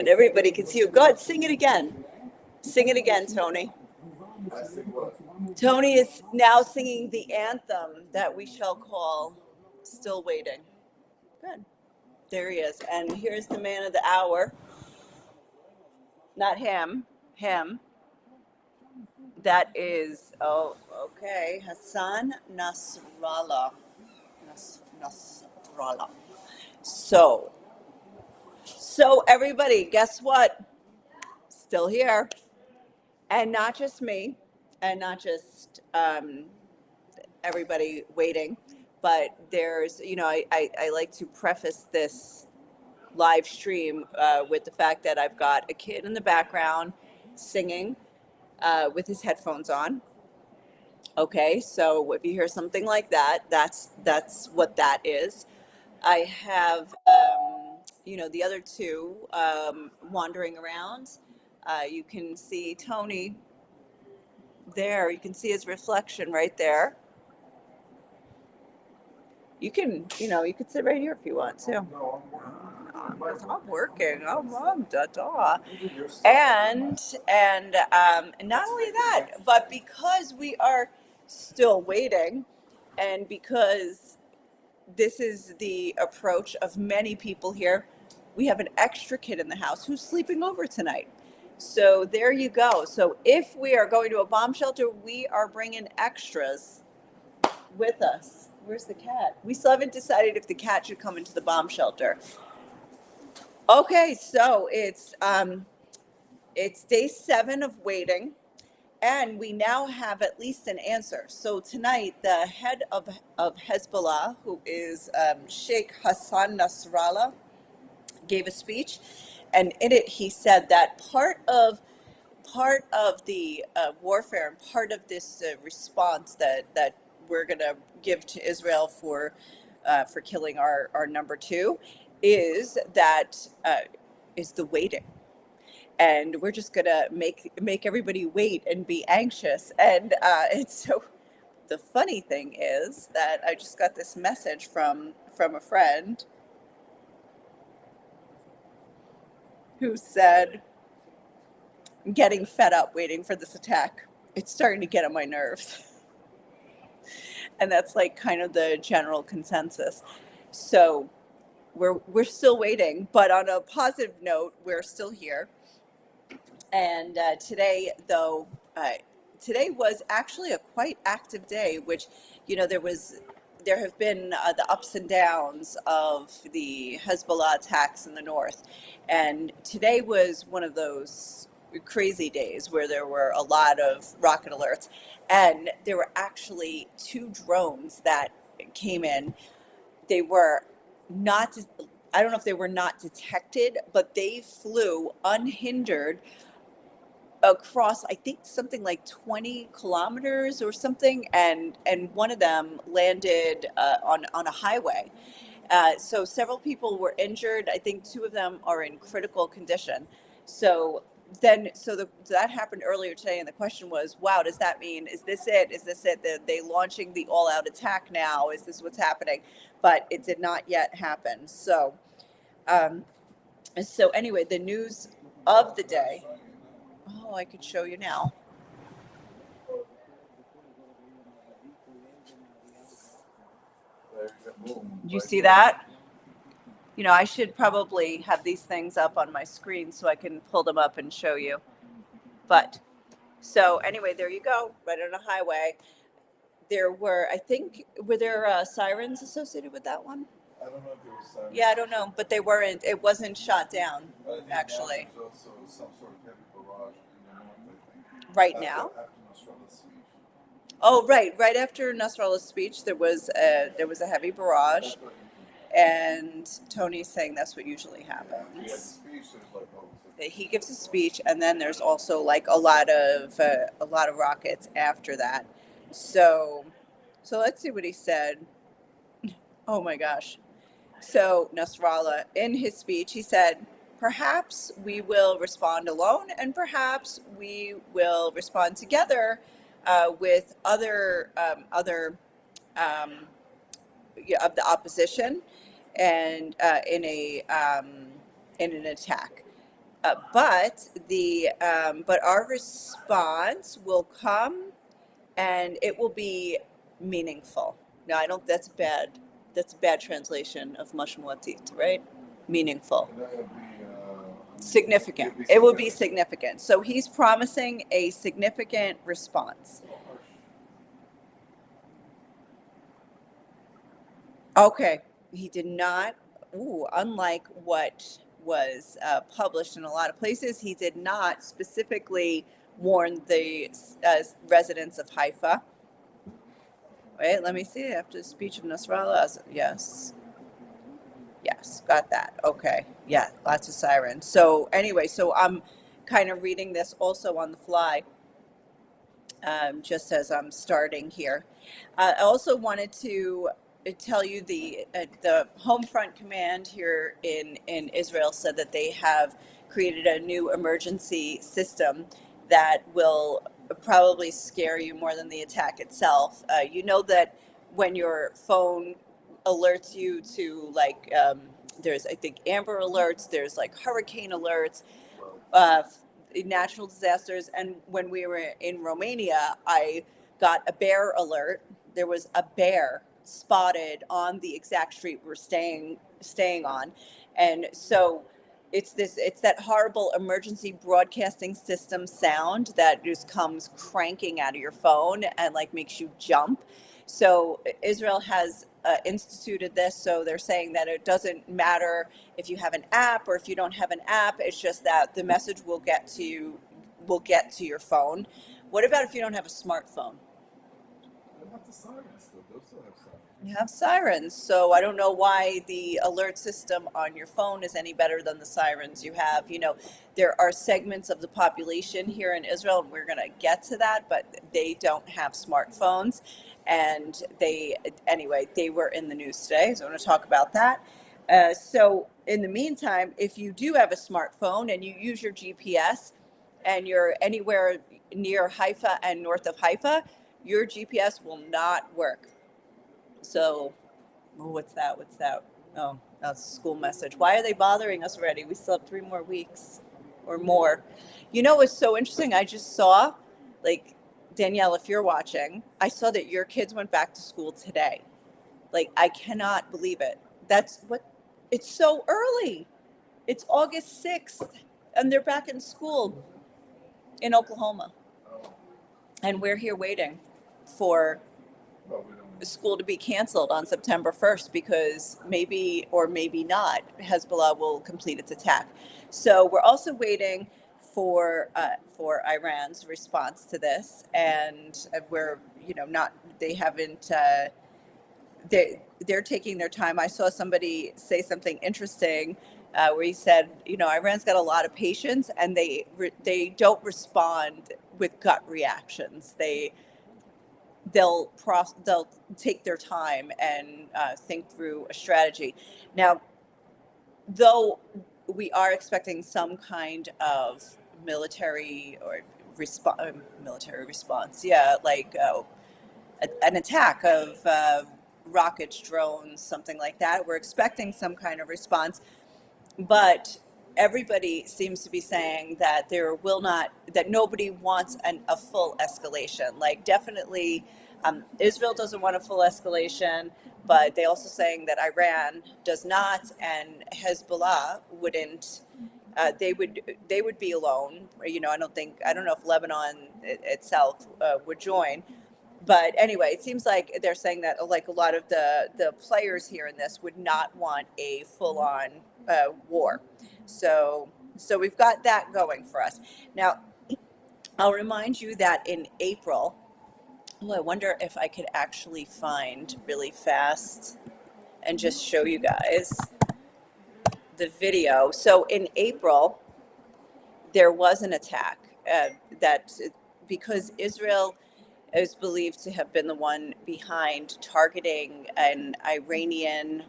And everybody can see you. Go ahead, sing it again. Sing it again, Tony. Tony is now singing the anthem that we shall call Still Waiting. Good. There he is. And here's the man of the hour. Not him. Him. That is, oh, okay. Hassan Nasrallah. Nasrallah. So everybody, guess what? Still here. And not just me, and not just everybody waiting, but there's, I like to preface this live stream with the fact that I've got a kid in the background singing with his headphones on. Okay, so if you hear something like that, that's what that is. I have, the other two wandering around. You can see Tony there. You can see his reflection right there. You can, you could sit right here if you want to. I'm working. I'm da. And not only that, but because we are still waiting, and because this is the approach of many people here, we have an extra kid in the house who's sleeping over tonight. So there you go. So if we are going to a bomb shelter, we are bringing extras with us. Where's the cat? We still haven't decided if the cat should come into the bomb shelter. Okay, so it's day 7 of waiting, and we now have at least an answer. So tonight, the head of Hezbollah, who is Sheikh Hassan Nasrallah, gave a speech, and in it he said that part of the warfare and part of this response that we're going to give to Israel for killing our number 2 is the waiting. And we're just gonna make everybody wait and be anxious. And so the funny thing is that I just got this message from a friend who said, I'm getting fed up waiting for this attack. It's starting to get on my nerves. And that's like kind of the general consensus. So we're still waiting, but on a positive note, we're still here. And today, though, today was actually a quite active day, which, there have been the ups and downs of the Hezbollah attacks in the north. And today was one of those crazy days where there were a lot of rocket alerts. And there were actually 2 drones that came in. They were not, I don't know if they were not detected, but they flew unhindered across, I think, something like 20 kilometers or something, and one of them landed on a highway. So several people were injured. I think 2 of them are in critical condition. So that happened earlier today, and the question was, wow, does that mean, is this it? Is this it? Are they launching the all-out attack now? Is this what's happening? But it did not yet happen. So anyway, the news of the day. Oh, I could show you now. Do you see that? I should probably have these things up on my screen so I can pull them up and show you. But so anyway, there you go, right on a highway. There were, I think, were there sirens associated with that one? I don't know if there was sirens. Yeah, I don't know, but they weren't. It wasn't shot down, actually. There was also some sort of heavy barrage in the north, I think. Right now? After Nasrallah's speech. Oh, right. Right after Nasrallah's speech, there was a heavy barrage. And Tony's saying that's what usually happens. He gives a speech, and then there's also like a lot of rockets after that. So let's see what he said. Oh my gosh. So Nasrallah, in his speech, he said, perhaps we will respond alone, and perhaps we will respond together with other of the opposition, and in an attack. But our response will come, and it will be meaningful. No, I don't. That's bad. That's a bad translation of mashmuatit, right? Meaningful, And that would be, significant. It will be significant. So he's promising a significant response. Okay, he did not. Ooh, unlike what was published in a lot of places, he did not specifically warn the residents of Haifa. Wait, let me see. After the speech of Nasrallah, yes, yes, got that. Okay, yeah, lots of sirens. So anyway, so I'm kind of reading this also on the fly, just as I'm starting here. I also wanted to tell you the Home Front Command here in Israel said that they have created a new emergency system that will probably scare you more than the attack itself. You know that when your phone alerts you to there's I think Amber alerts, there's like hurricane alerts, uh, natural disasters. And when we were in Romania, I got a bear alert. There was a bear spotted on the exact street we're staying on, and so it's that horrible emergency broadcasting system sound that just comes cranking out of your phone and like makes you jump. So Israel has instituted this, so they're saying that it doesn't matter if you have an app or if you don't have an app. It's just that the message will get to your phone. What about if you don't have a smartphone? what about the sirens though? They'll still have sirens. You have sirens, so I don't know why the alert system on your phone is any better than the sirens you have. There are segments of the population here in Israel, and we're going to get to that, but they don't have smartphones. And they were in the news today, so I want to talk about that. So in the meantime, if you do have a smartphone and you use your GPS and you're anywhere near Haifa and north of Haifa, your GPS will not work. So, what's that? What's that? Oh, that's a school message. Why are they bothering us already? We still have 3 more weeks or more. What's so interesting? I just saw, like, Danielle, if you're watching, I saw that your kids went back to school today. Like, I cannot believe it. It's so early. It's August 6th, and they're back in school in Oklahoma. Oh, And we're here waiting for well, we don't. school to be canceled on September 1st because maybe or maybe not Hezbollah will complete its attack. So we're also waiting for Iran's response to this, and we're not they haven't they're taking their time. I saw somebody say something interesting where he said, Iran's got a lot of patience, and they don't respond with gut reactions. They'll take their time and think through a strategy. Now, though we are expecting some kind of military response, yeah, like an attack of rockets, drones, something like that. We're expecting some kind of response, but everybody seems to be saying that that nobody wants a full escalation. Like, definitely, Israel doesn't want a full escalation, but they also saying that Iran does not, and Hezbollah wouldn't. They would be alone. I don't know if Lebanon itself would join. But anyway, it seems like they're saying that like a lot of the players here in this would not want a full-on war. So we've got that going for us. Now, I'll remind you that in April, I wonder if I could actually find really fast and just show you guys the video. So in April, there was an attack that because Israel is believed to have been the one behind targeting an Iranian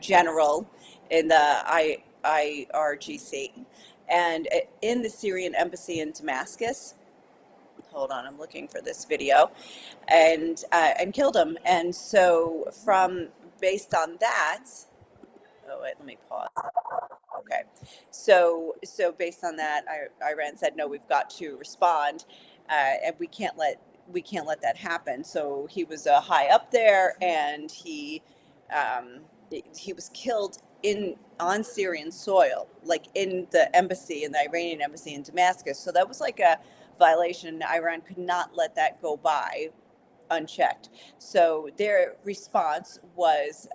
general in the IRGC and in the Syrian embassy in Damascus. Hold on, I'm looking for this video, and killed him. And so based on that, wait, let me pause. Okay. So based on that, Iran said, no, we've got to respond, and we can't let that happen. So he was high up there, and um, he was killed in on Syrian soil, like in the embassy, in the Iranian embassy in Damascus. So that was like a violation. Iran could not let that go by unchecked. So their response was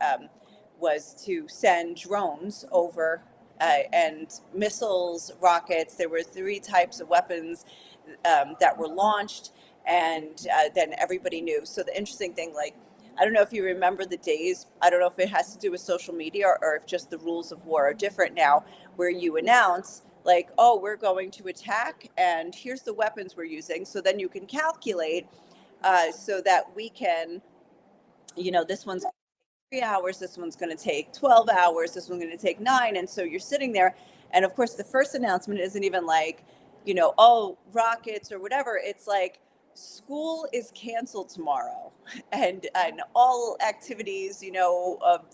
to send drones over, and missiles, rockets. There were three types of weapons that were launched, and then everybody knew. So the interesting thing, like, I don't know if you remember the days. I don't know if it has to do with social media, or if just the rules of war are different now, where you announce like, oh, we're going to attack, and here's the weapons we're using. So then you can calculate, so that we can, this one's 3 hours, this one's going to take 12 hours, this one's going to take 9. And so you're sitting there. And of course, the first announcement isn't even like, oh, rockets or whatever. It's like, school is canceled tomorrow, and all activities, of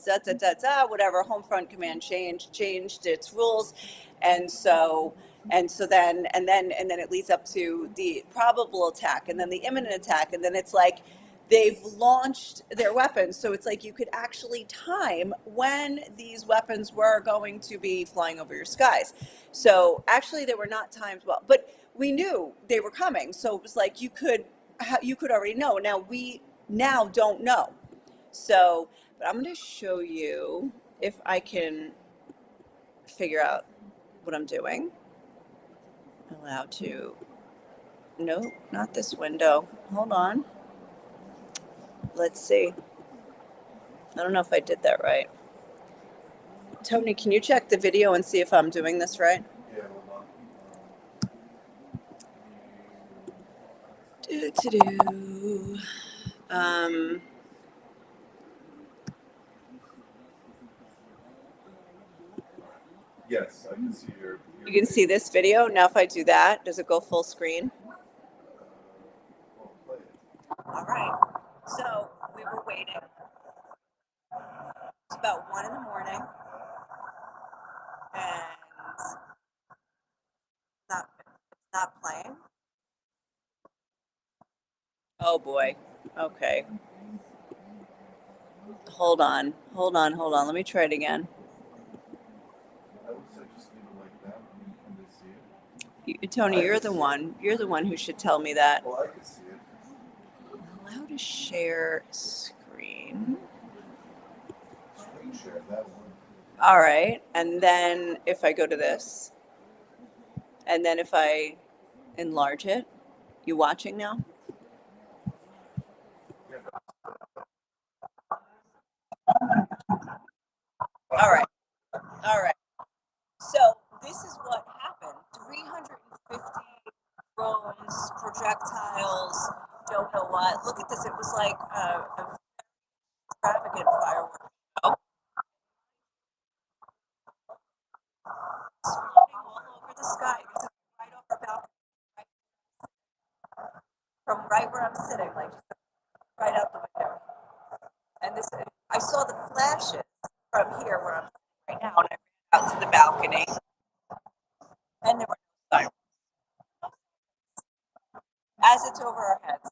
whatever, home front command changed its rules. And so then it leads up to the probable attack, and then the imminent attack, and then it's like they've launched their weapons. So it's like you could actually time when these weapons were going to be flying over your skies. So actually, they were not timed well, but we knew they were coming. So it was like you could already know. Now we now don't know. So, but I'm going to show you if I can figure out what I'm doing. Allow to. No, not this window. Hold on. Let's see. I don't know if I did that right. Tony, can you check the video and see if I'm doing this right? Yeah, hold Do-do-do. Um, Yes, I can see your you can see this video. Now, if I do that, does it go full screen? well, play it. All right. So we were waiting. It's about 1 in the morning, and it's not playing. Oh boy. Okay. Hold on. Let me try it again. I would say just leave it like that when they see it. Tony, you're the one. You're the one who should tell me that. Well, I could see it. Allow to share screen. Screen share that one. All right. And then if I go to this, and then if I enlarge it, you watching now? All right. All right. So this is what happened. 350 drones, projectiles, don't know what. Look at this. It was like a extravagant fireworks show, exploding all over the sky. This is right off our balcony, right, from right where I'm sitting, like just right out the window. And this, I saw the flashes from here where I'm sitting right now, and I ran out to the balcony, and there were no sirens as it's over our heads.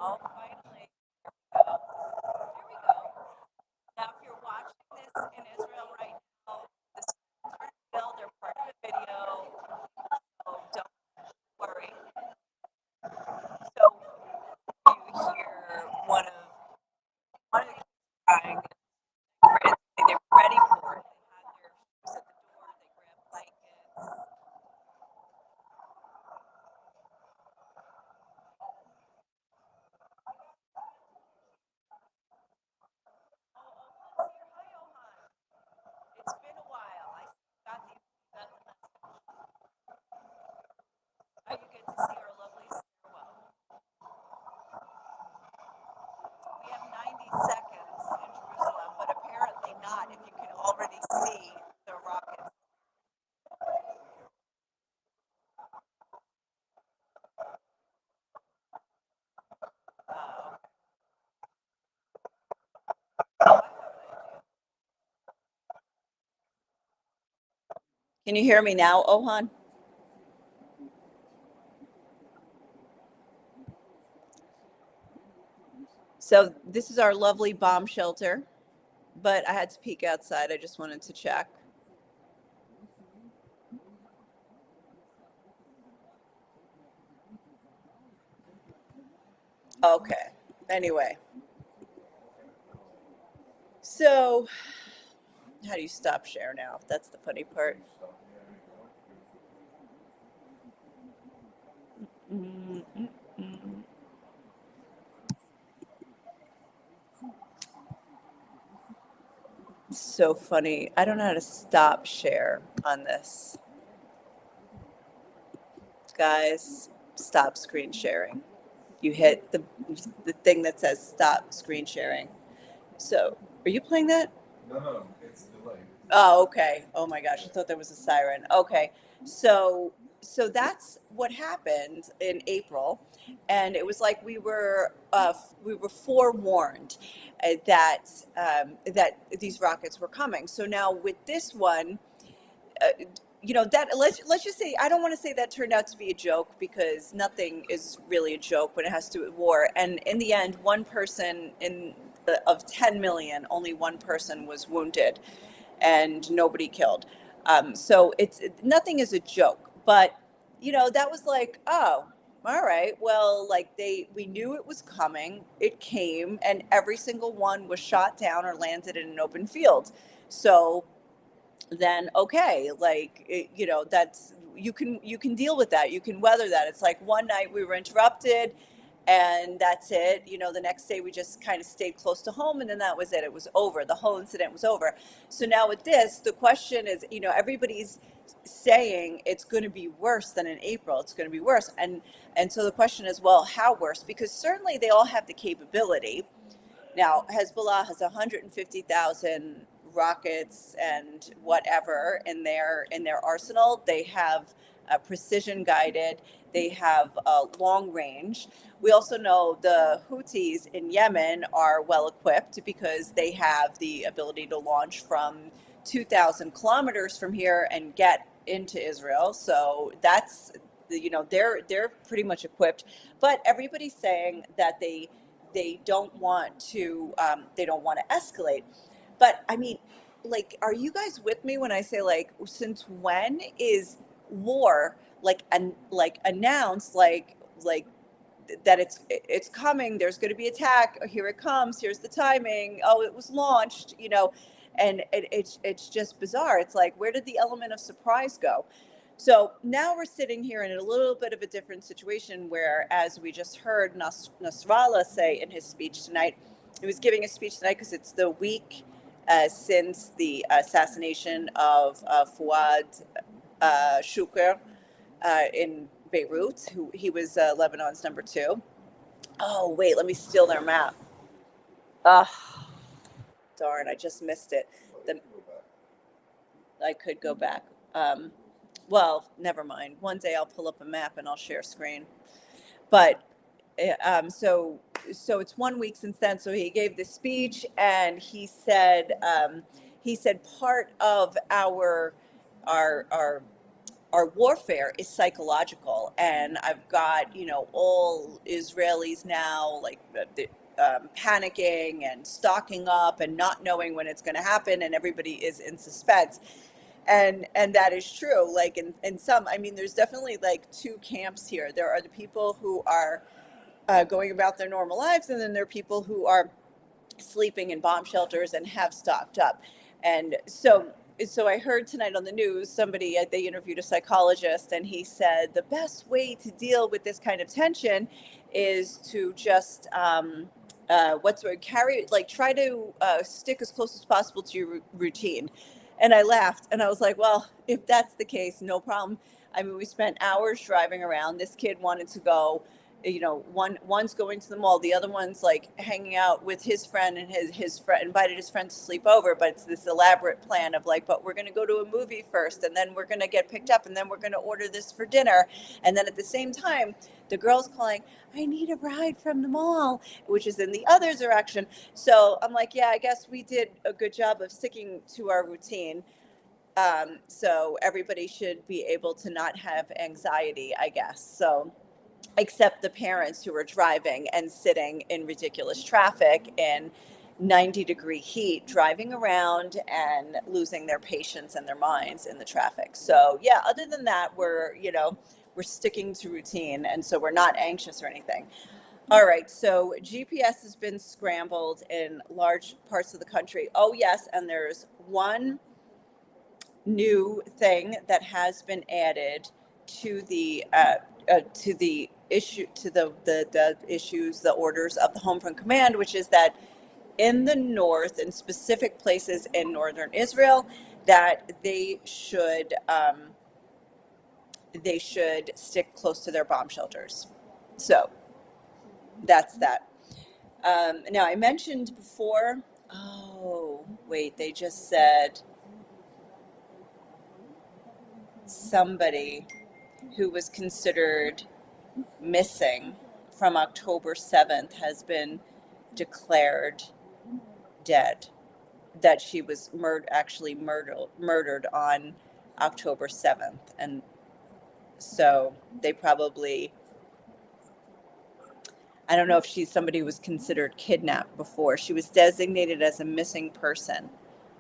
Oh, finally. Here we go. Now, if you're watching this in Israel right now, this is real. They're part of the video, so don't worry. So you hear one of the kids crying. They're ready for it. They have their shoes at the door. They grab blankets. Can you hear me now, Ohan? So this is our lovely bomb shelter, but I had to peek outside. I just wanted to check. Okay. Anyway, so how do you stop share now? That's the funny part. Mm-mm-mm. So funny. I don't know how to stop share on this. Guys, stop screen sharing. You hit the thing that says stop screen sharing. So, are you playing that? No, it's delayed. Oh, okay. Oh my gosh, I thought there was a siren. Okay. So that's what happened in April, and it was like we were forewarned that these rockets were coming. So now with this one, uh, that let's just say I don't want to say that turned out to be a joke, because nothing is really a joke when it has to do with war. And in the end, one person of 10 million, only one person was wounded, and nobody killed. So nothing is a joke, but that was like, oh, all right, well, like we knew it was coming, it came, and every single one was shot down or landed in an open field. So then okay, like that's you can deal with that, you can weather that. It's like one night we were interrupted, and that's it. The next day we just kind of stayed close to home, and then that was it. It was over. The whole incident was over. So now with this, the question is, everybody's saying it's going to be worse than in April. It's going to be worse, and so the question is, well, how worse? Because certainly they all have the capability. Now, Hezbollah has 150,000 rockets and whatever in their arsenal. They have precision guided. They have long range. We also know the Houthis in Yemen are well equipped, because they have the ability to launch from 2,000 kilometers from here and get into Israel. So that's they're pretty much equipped. But everybody's saying that they don't want to escalate. But I mean, like, are you guys with me when I say, like, since when is war like announced, like that it's coming, there's going to be attack, here it comes, here's the timing, oh, it was launched, and it's just bizarre. It's like, where did the element of surprise go? So now we're sitting here in a little bit of a different situation, where, as we just heard Nasrallah say in his speech tonight, he was giving a speech tonight because it's the week since the assassination of Fouad Shukr in Beirut, who he was Lebanon's number two. Oh, wait, let me steal their map. Oh, darn, I just missed it. The, I could go back. Well, never mind. One day I'll pull up a map and I'll share screen. But so it's 1 week since then. So he gave the speech, and he said part of our our warfare is psychological. And I've got all Israelis now, like panicking and stocking up and not knowing when it's going to happen, and everybody is in suspense. And that is true. Like, in some, I mean, there's definitely like two camps here. There are the people who are going about their normal lives, and then there are people who are sleeping in bomb shelters and have stocked up. And so I heard tonight on the news, they interviewed a psychologist, and he said the best way to deal with this kind of tension is to just try to stick as close as possible to your routine. And I laughed, and I was like, well, if that's the case, no problem. I mean, we spent hours driving around. This kid wanted to go, one's going to the mall, the other one's like hanging out with his friend, and his friend invited his friend to sleep over. But it's this elaborate plan of like, but we're going to go to a movie first, and then we're going to get picked up, and then we're going to order this for dinner. And then at the same time, the girl's calling, I need a ride from the mall, which is in the other direction. So I'm like, yeah, I guess we did a good job of sticking to our routine. So everybody should be able to not have anxiety, I guess. So, except the parents who are driving and sitting in ridiculous traffic in 90-degree heat, driving around and losing their patience and their minds in the traffic. So, yeah, other than that, we're sticking to routine. And so we're not anxious or anything. All right, so GPS has been scrambled in large parts of the country. Oh, yes, and there's one new thing that has been added to the issue to the issues, the orders of the Home Front Command, which is that in the north, in specific places in northern Israel, that they should stick close to their bomb shelters. So that's that. Now I mentioned before. Oh wait, they just said somebody who was considered missing from October 7th has been declared dead. That she was murdered on October 7th. And so they probably, I don't know if she's somebody who was considered kidnapped before. She was designated as a missing person.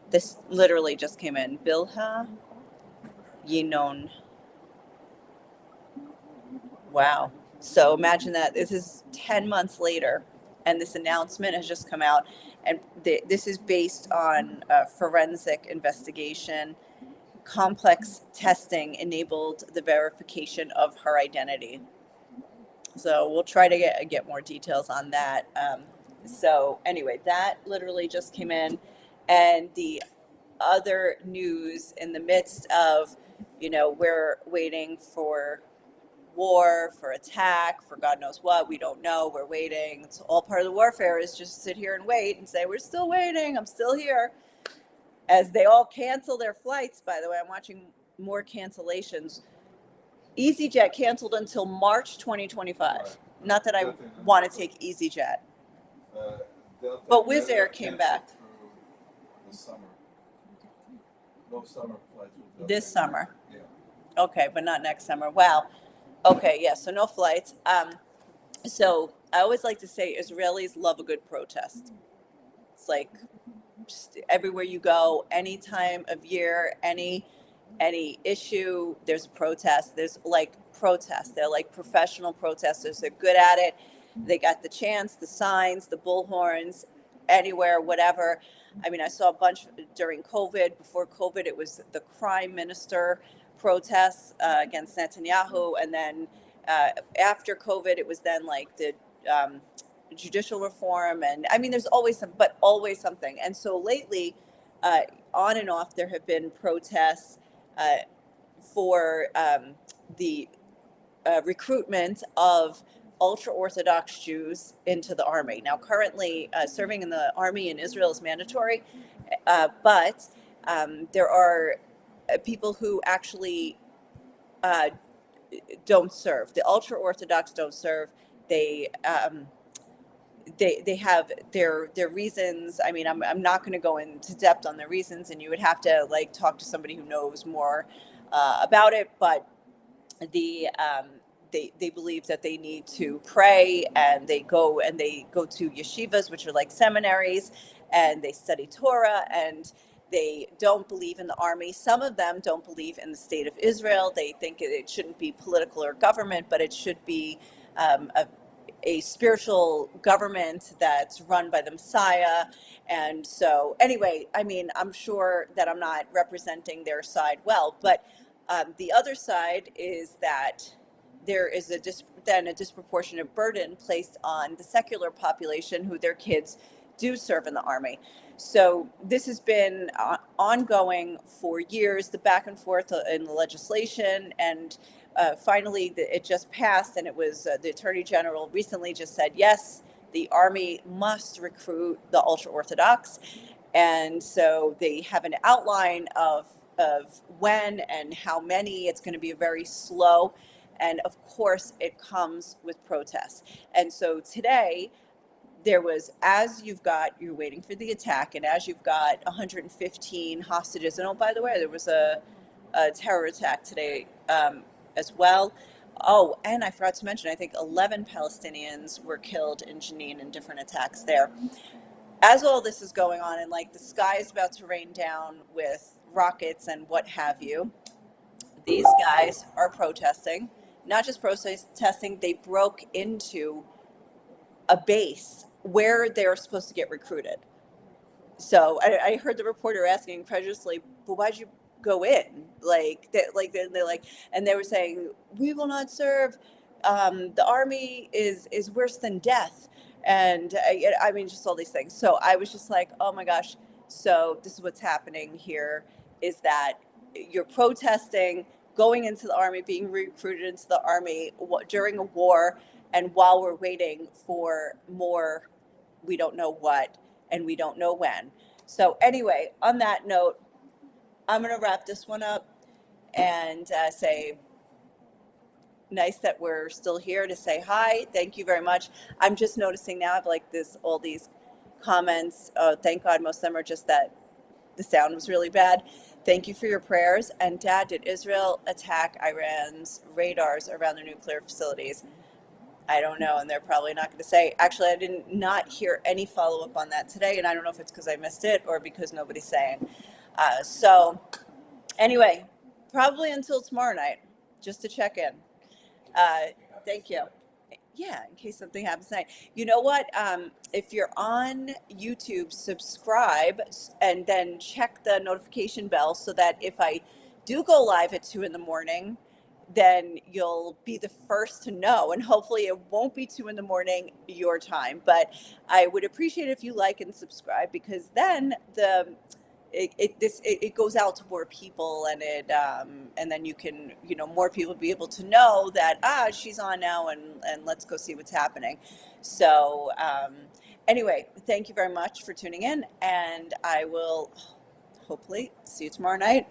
This literally just came in. Bilha Yinon. Wow. So imagine that. This is 10 months later, and this announcement has just come out. And this is based on forensic investigation. Complex testing enabled the verification of her identity. So we'll try to get more details on that. So anyway, that literally just came in. And the other news in the midst of, we're waiting for war, for attack, for God knows what. We don't know. We're waiting. It's all part of the warfare is just sit here and wait and say, we're still waiting. I'm still here. As they all cancel their flights, by the way, I'm watching more cancellations. EasyJet canceled until March 2025. Right. Not that I want to take EasyJet. But Wizz Air came back. This summer. No summer flights. This summer. Yeah. Okay, but not next summer. Wow. Okay, yeah, so no flights. So I always like to say Israelis love a good protest. It's like just everywhere you go, any time of year, any issue, there's a protest. There's like protests. They're like professional protesters. They're good at it. They got the chants, the signs, the bullhorns, anywhere, whatever. I mean, I saw a bunch during COVID. Before COVID, it was the crime minister protests against Netanyahu, and then after COVID, it was then like the judicial reform, and I mean, there's always something. And so lately, on and off, there have been protests for the recruitment of ultra-Orthodox Jews into the army. Now, currently, serving in the army in Israel is mandatory, but there are people who actually don't serve. The ultra-Orthodox don't serve. They have their reasons. I mean, I'm not going to go into depth on their reasons, and you would have to like talk to somebody who knows more about it. But they believe that they need to pray, and they go to yeshivas, which are like seminaries, and they study Torah, and they don't believe in the army. Some of them don't believe in the state of Israel. They think it shouldn't be political or government, but it should be a spiritual government that's run by the Messiah. And so anyway, I mean, I'm sure that I'm not representing their side well, but the other side is that there is a disproportionate burden placed on the secular population who their kids do serve in the army. So this has been ongoing for years, the back and forth in the legislation, and finally it just passed, and it was the Attorney General recently just said, yes, the Army must recruit the ultra-Orthodox. And so they have an outline of when and how many. It's going to be very slow. And of course, it comes with protests. And so today, there was, as you're waiting for the attack, and as you've got 115 hostages, and oh, by the way, there was a terror attack today as well. Oh, and I forgot to mention, I think 11 Palestinians were killed in Jenin in different attacks there. As all this is going on, and like the sky is about to rain down with rockets and what have you, these guys are protesting. Not just protesting, they broke into a base where they're supposed to get recruited. So I heard the reporter asking incredulously, "But why'd you go in?" And they were saying, "We will not serve. The army is worse than death," and I mean, just all these things. So I was just like, "Oh my gosh!" So this is what's happening here: is that you're protesting, going into the army, being recruited into the army during a war, and while we're waiting for more, we don't know what and we don't know when. So anyway, on that note, I'm going to wrap this one up and say nice that we're still here to say hi. Thank you very much. I'm just noticing now I've like all these comments. Thank God most of them are just that the sound was really bad. Thank you for your prayers. And Dad, did Israel attack Iran's radars around their nuclear facilities? I don't know, and they're probably not going to say. Actually, I did not hear any follow-up on that today, and I don't know if it's because I missed it or because nobody's saying. So anyway, probably until tomorrow night, just to check in. Thank you. Yeah, in case something happens tonight. You know what? If you're on YouTube, subscribe and then check the notification bell so that if I do go live at 2 a.m, then you'll be the first to know, and hopefully it won't be 2 a.m. your time. But I would appreciate if you like and subscribe, because then it goes out to more people, and then you can, more people be able to know that she's on now, and let's go see what's happening. So anyway, thank you very much for tuning in, and I will hopefully see you tomorrow night.